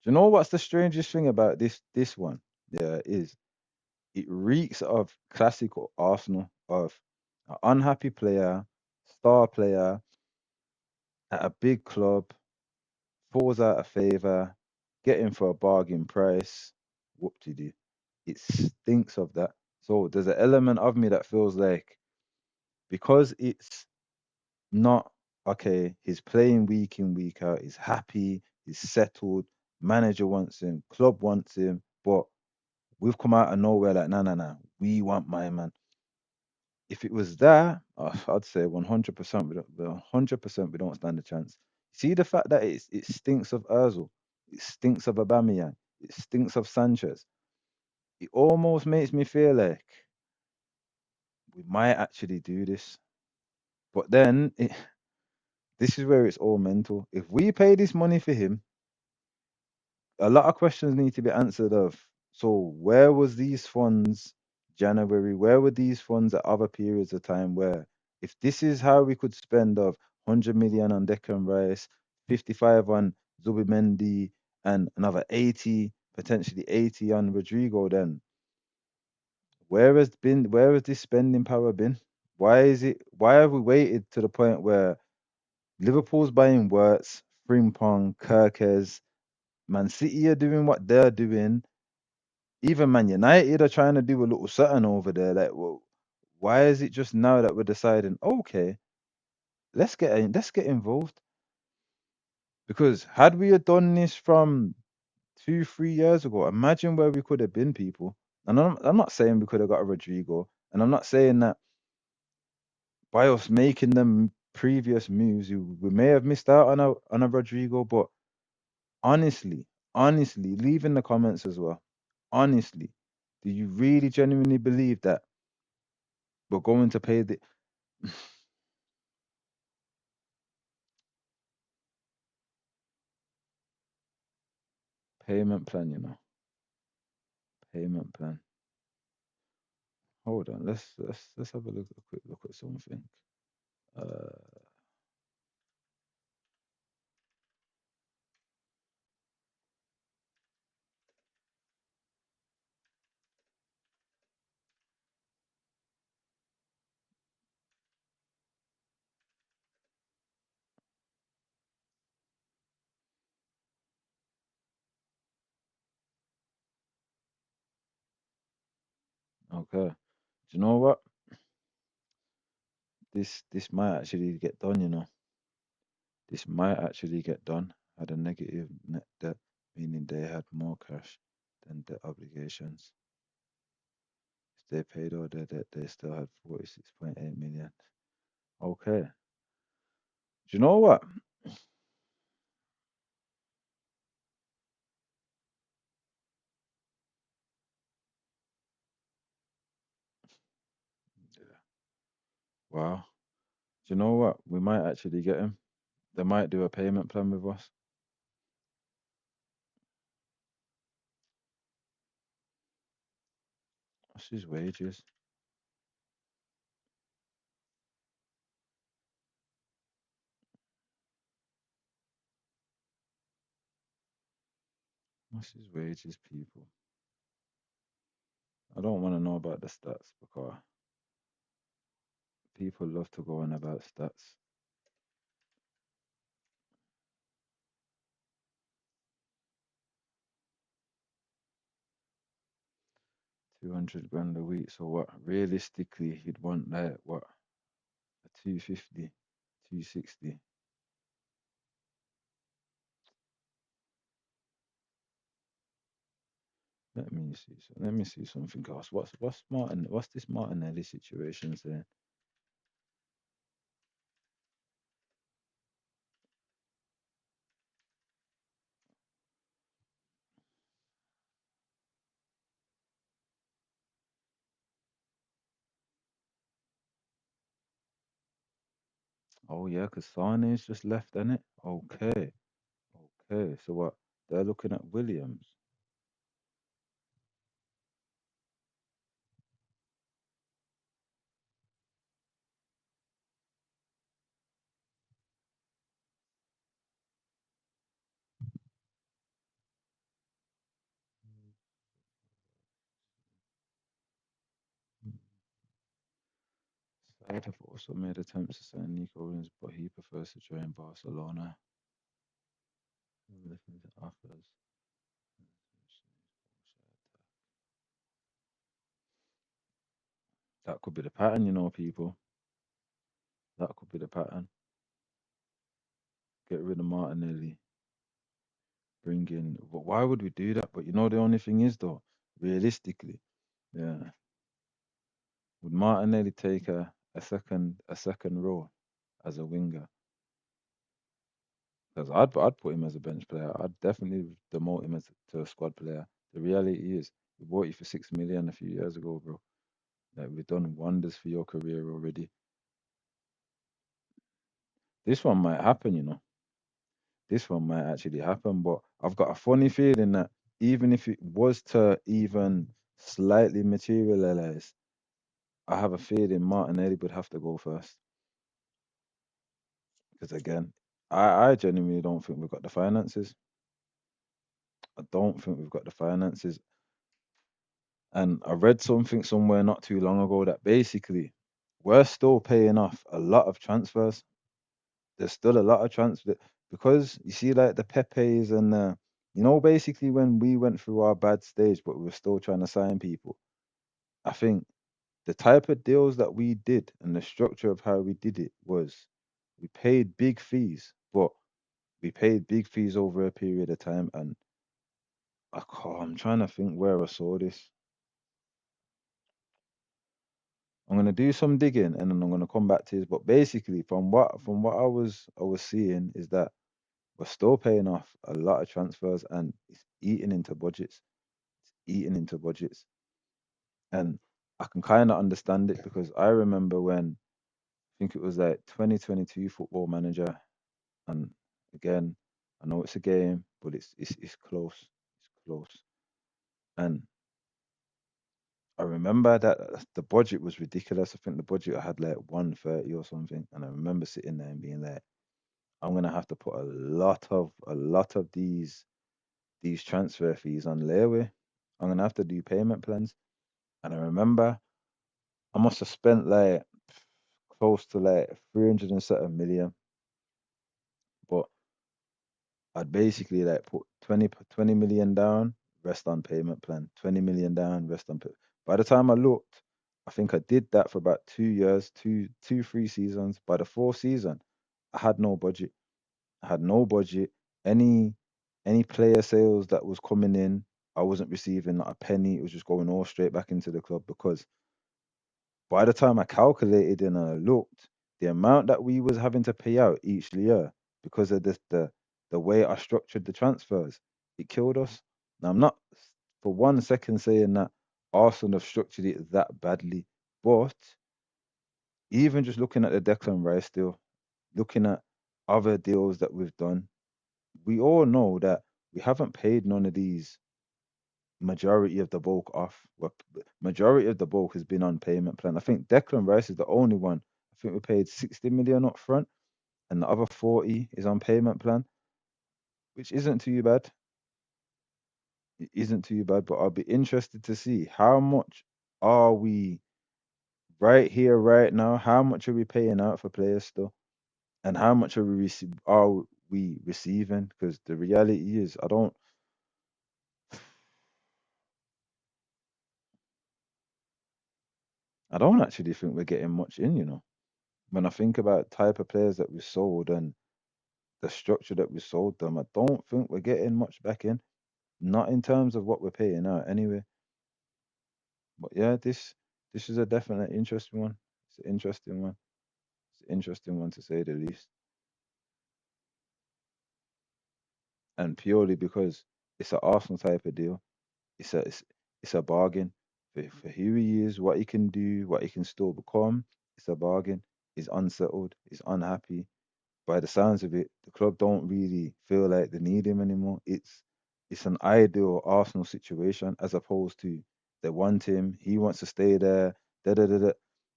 you know what's the strangest thing about this one? Yeah, is it reeks of classical Arsenal of an unhappy player, star player at a big club, falls out of favour, getting for a bargain price. Whoop de doo. It stinks of that. So there's an element of me that feels like because it's not okay, he's playing week in, week out, he's happy, he's settled, manager wants him, club wants him, but we've come out of nowhere like, nah, nah, nah, we want my man. If it was there, I'd say 100%, 100% we don't stand a chance. See the fact that it stinks of Özil, it stinks of Aubameyang, it stinks of Sanchez. It almost makes me feel like we might actually do this. But then this is where it's all mental. If we pay this money for him, a lot of questions need to be answered of so where was these funds January? Where were these funds at other periods of time where if this is how we could spend of 100 million on Declan Rice, 55 on Zubimendi, and another 80, potentially 80 on Rodrigo, then where has this spending power been? Why have we waited to the point where Liverpool's buying Wirtz, Frimpong, Kirkes, Man City are doing what they're doing. Even Man United are trying to do a little something over there. Like, well, why is it just now that we're deciding? Okay, let's get involved. Because had we have done this from 2, 3 years ago, imagine where we could have been, people. And I'm not saying we could have got a Rodrygo, and I'm not saying that by us making them previous moves, we may have missed out on a Rodrygo. But honestly, honestly, leave in the comments as well. Honestly, do you really genuinely believe that we're going to pay the payment plan? Payment plan. Hold on, let's have a quick look at something. Uh, okay. Do you know what? This might actually get done. This might actually get done. Had a negative net debt, meaning they had more cash than debt obligations. If they paid all their debt, they still had 46.8 million. Okay. Do you know what? Yeah. Wow. Do you know what? We might actually get him. They might do a payment plan with us. What's his wages? What's his wages, people? I don't want to know about the stats because people love to go on about stats. 200 grand a week. So what? Realistically, he'd want like what? A 250, 260. Let me see something else. What's this Martinelli situation saying? Oh yeah, because Sane's just left, in it. Okay, okay. So what? They're looking at Williams. Side have also made attempts to sign Nico Williams, but he prefers to join Barcelona. Listening to offers. That could be the pattern, people. That could be the pattern. Get rid of Martinelli. Bring in. But why would we do that? But the only thing is though, realistically, yeah, would Martinelli take a second role as a winger? Because I'd put him as a bench player. I'd definitely demote him to a squad player. The reality is, we bought you for 6 million a few years ago, bro. Like we've done wonders for your career already. This one might happen, This one might actually happen, but I've got a funny feeling that even if it was to even slightly materialize, I have a feeling Martinelli would have to go first. Because again, I genuinely don't think we've got the finances. I don't think we've got the finances. And I read something somewhere not too long ago that basically we're still paying off a lot of transfers. There's still a lot of transfer because you see, like the Pepes and the basically when we went through our bad stage, but we were still trying to sign people. I think the type of deals that we did and the structure of how we did it was we paid big fees, but we paid big fees over a period of time. And I'm trying to think where I saw this. I'm gonna do some digging and then I'm gonna come back to this. But basically, from what I was seeing is that we're still paying off a lot of transfers and it's eating into budgets. It's eating into budgets. And I can kind of understand it because I remember when I think it was like 2022 football manager. And again, I know it's a game, but it's close. It's close. And I remember that the budget was ridiculous. I think the budget I had like 130 or something. And I remember sitting there and being like, I'm gonna have to put a lot of these transfer fees on layaway. I'm gonna have to do payment plans. And I remember I must have spent like close to like 300 but I'd basically like put 20 million down, rest on payment plan, 20 million down, rest on pay. By the time I looked, I think I did that for about 2 years, 3 seasons. By the fourth season, I had no budget. I had no budget. Any any player sales that was coming in, I wasn't receiving not a penny. It was just going all straight back into the club because by the time I calculated and I looked, the amount that we was having to pay out each year because of the way I structured the transfers, it killed us. Now I'm not for 1 second saying that Arsenal have structured it that badly, but even just looking at the Declan Rice deal, looking at other deals that we've done, we all know that we haven't paid none of these majority of the bulk off. Majority of the bulk has been on payment plan. I think Declan Rice is the only one. I think we paid 60 million up front, and the other 40 is on payment plan, which isn't too bad. It isn't too bad, but I'll be interested to see how much are we right here, right now. How much are we paying out for players still, and how much are we receiving? Because the reality is, I don't actually think we're getting much in. When I think about type of players that we sold and the structure that we sold them, I don't think we're getting much back in. Not in terms of what we're paying out anyway. But yeah, this is a definite interesting one. It's an interesting one. It's an interesting one to say the least. And purely because it's an Arsenal type of deal. It's a bargain for who he is, what he can do, what he can still become. It's a bargain. He's unsettled. He's unhappy. By the sounds of it, the club don't really feel like they need him anymore. It's an ideal Arsenal situation as opposed to they want him, he wants to stay there. Da, da, da, da.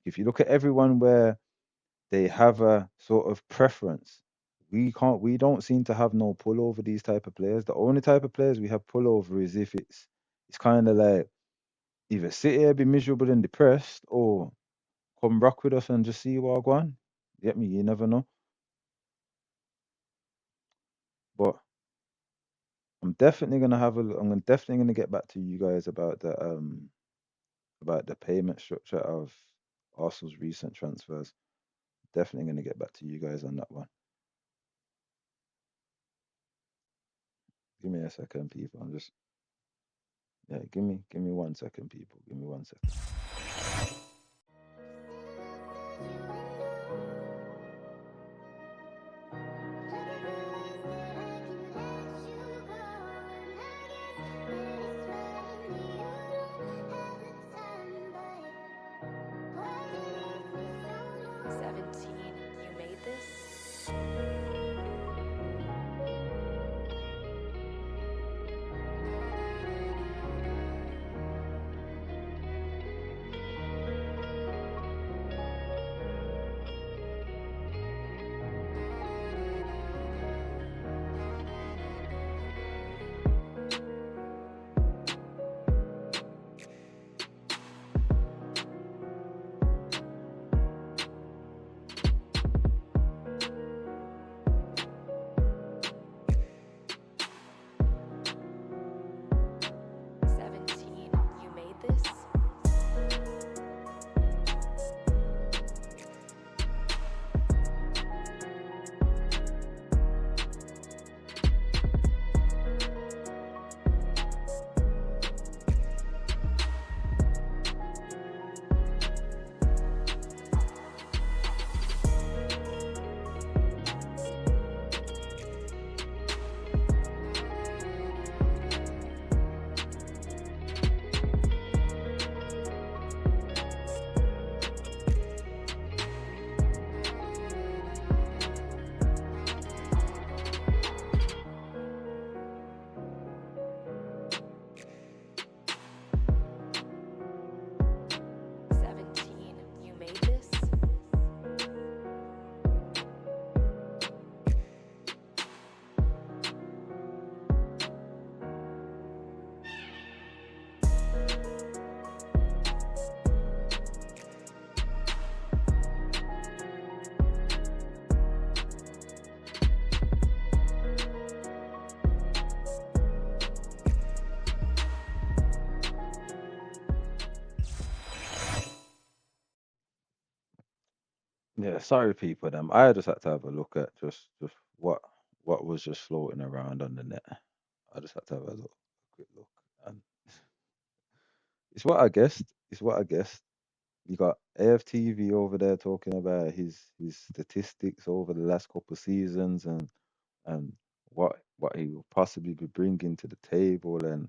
If you look at everyone where they have a sort of preference, we don't seem to have no pull over these type of players. The only type of players we have pull over is if it's kind of like either sit here, be miserable and depressed, or come rock with us and just see what go on. Get me? You never know. But I'm definitely gonna get back to you guys about the payment structure of Arsenal's recent transfers. Definitely gonna get back to you guys on that one. Give me a second, people. Yeah, give me 1 second, people. Give me 1 second. You made this? Yeah, sorry people them. I just had to have a look at just what was just floating around on the net. I just had to have a look, quick look. And it's what I guessed. It's what I guessed. You got AFTV over there talking about his statistics over the last couple of seasons and what he will possibly be bringing to the table. And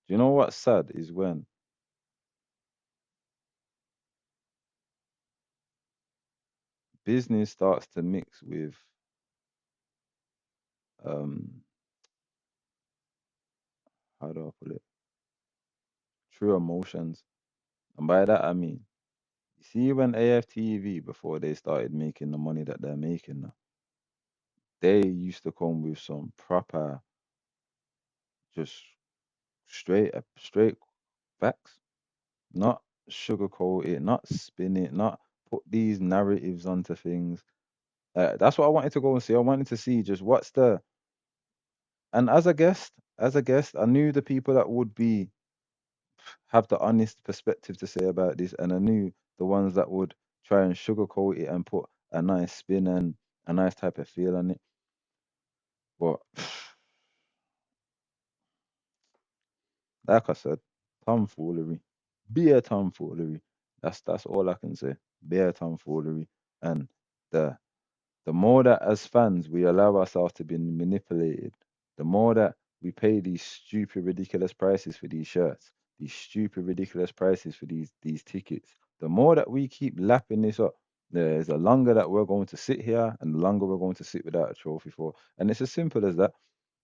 you know what's sad is when business starts to mix with um how do I put it, true emotions. And by that I mean, you see when AFTV before they started making the money that they're making now, they used to come with some proper, just straight facts, not sugarcoat it, not spin it, not put these narratives onto things. That's what I wanted to go and see. I wanted to see just what's the, and as a guest, I knew the people that would be have the honest perspective to say about this, and I knew the ones that would try and sugarcoat it and put a nice spin and a nice type of feel on it. But like I said, tomfoolery, bare tomfoolery. That's all I can say. Bare tomfoolery, and the the more that as fans we allow ourselves to be manipulated, the more that we pay these stupid, ridiculous prices for these shirts, these stupid, ridiculous prices for these tickets, the more that we keep lapping this up, there's the longer that we're going to sit here and the longer we're going to sit without a trophy for. And it's as simple as that.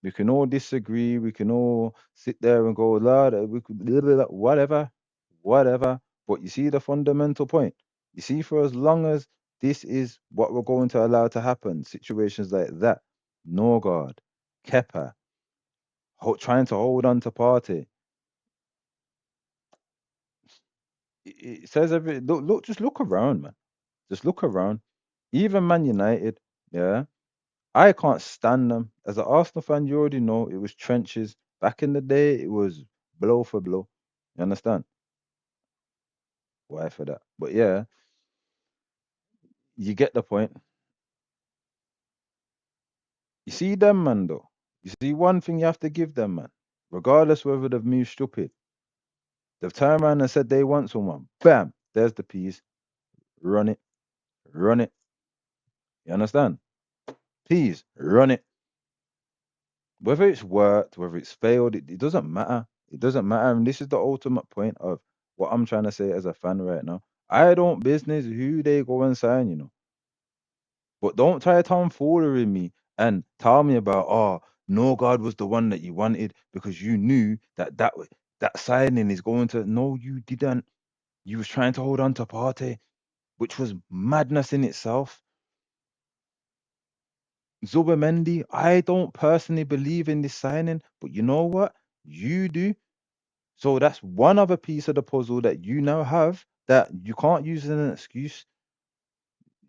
We can all disagree, we can all sit there and go, Lord, we could blah, blah, blah," whatever, whatever. But you see the fundamental point. You see, for as long as this is what we're going to allow to happen. Situations like that. Norgaard, Kepa, trying to hold on to Partey. It says every look, just look around, man. Just look around. Even Man United, yeah. I can't stand them. As an Arsenal fan, you already know it was trenches. Back in the day, it was blow for blow. You understand? Why for that? But yeah, you get the point. You see them, man, though. You see one thing you have to give them, man. Regardless whether they've moved stupid, they've turned around and said they want someone. Bam, there's the piece. Run it, run it. You understand? Please run it. Whether it's worked, whether it's failed, it doesn't matter. It doesn't matter. And this is the ultimate point of what I'm trying to say as a fan right now. I don't business who they go and sign, you know. But don't try to tomfoolery me and tell me about, oh, Norgaard was the one that you wanted because you knew that signing is going to. No, you didn't. You was trying to hold on to Partey, which was madness in itself. Zubimendi, I don't personally believe in this signing, but you know what? You do. So that's one other piece of the puzzle that you now have that you can't use as an excuse.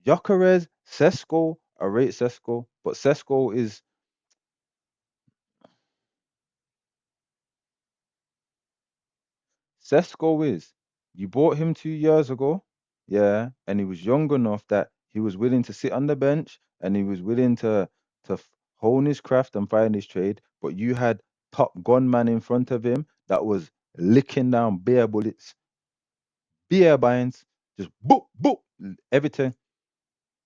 Gyökeres, Sesko, I rate Sesko, but Sesko is Sesko is. You bought him 2 years ago, yeah, and he was young enough that he was willing to sit on the bench and he was willing to hone his craft and find his trade. But you had top gunman in front of him that was licking down beer bullets, beer binds, just boop boop everything,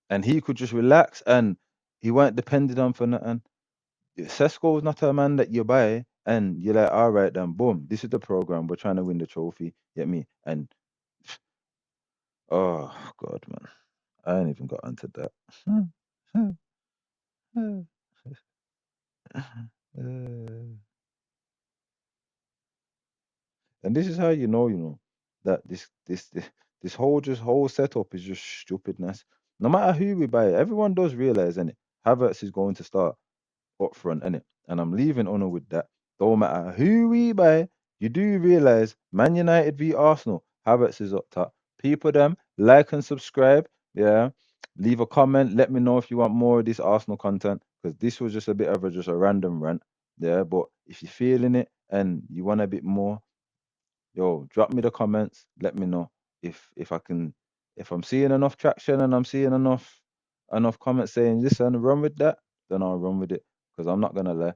and he could just relax and he weren't dependent on for nothing. Sesko is not a man that you buy and you're like, all right, then boom, this is the program. We're trying to win the trophy. Get me? And oh God, man, I ain't even got onto that. And this is how you know that this whole setup is just stupidness. No matter who we buy, everyone does realize, innit? Havertz is going to start up front, innit? And I'm leaving Honor with that. Don't matter who we buy, you do realize Man United v Arsenal, Havertz is up top. People them, like and subscribe. Yeah. Leave a comment. Let me know if you want more of this Arsenal content. Because this was just a bit of a just a random rant. Yeah. But if you're feeling it and you want a bit more, yo, drop me the comments. Let me know if I can, if I'm seeing enough traction and I'm seeing enough comments saying listen, run with that, then I'll run with it. Because I'm not gonna lie,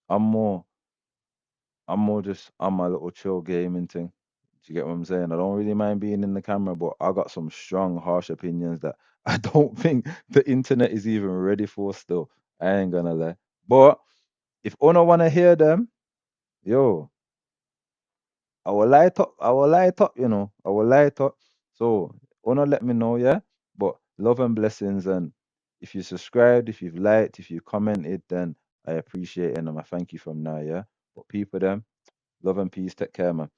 I'm more I'm more just on my little chill gaming thing. Do you get what I'm saying? I don't really mind being in the camera, but I got some strong, harsh opinions that I don't think the internet is even ready for still. I ain't gonna lie. But if Una wanna hear them, yo, I will light up, I will light up. So Una let me know, yeah? But love and blessings, and if you subscribed, if you've liked, if you commented, then I appreciate it and I thank you from now, yeah? But people them, love and peace, take care, man.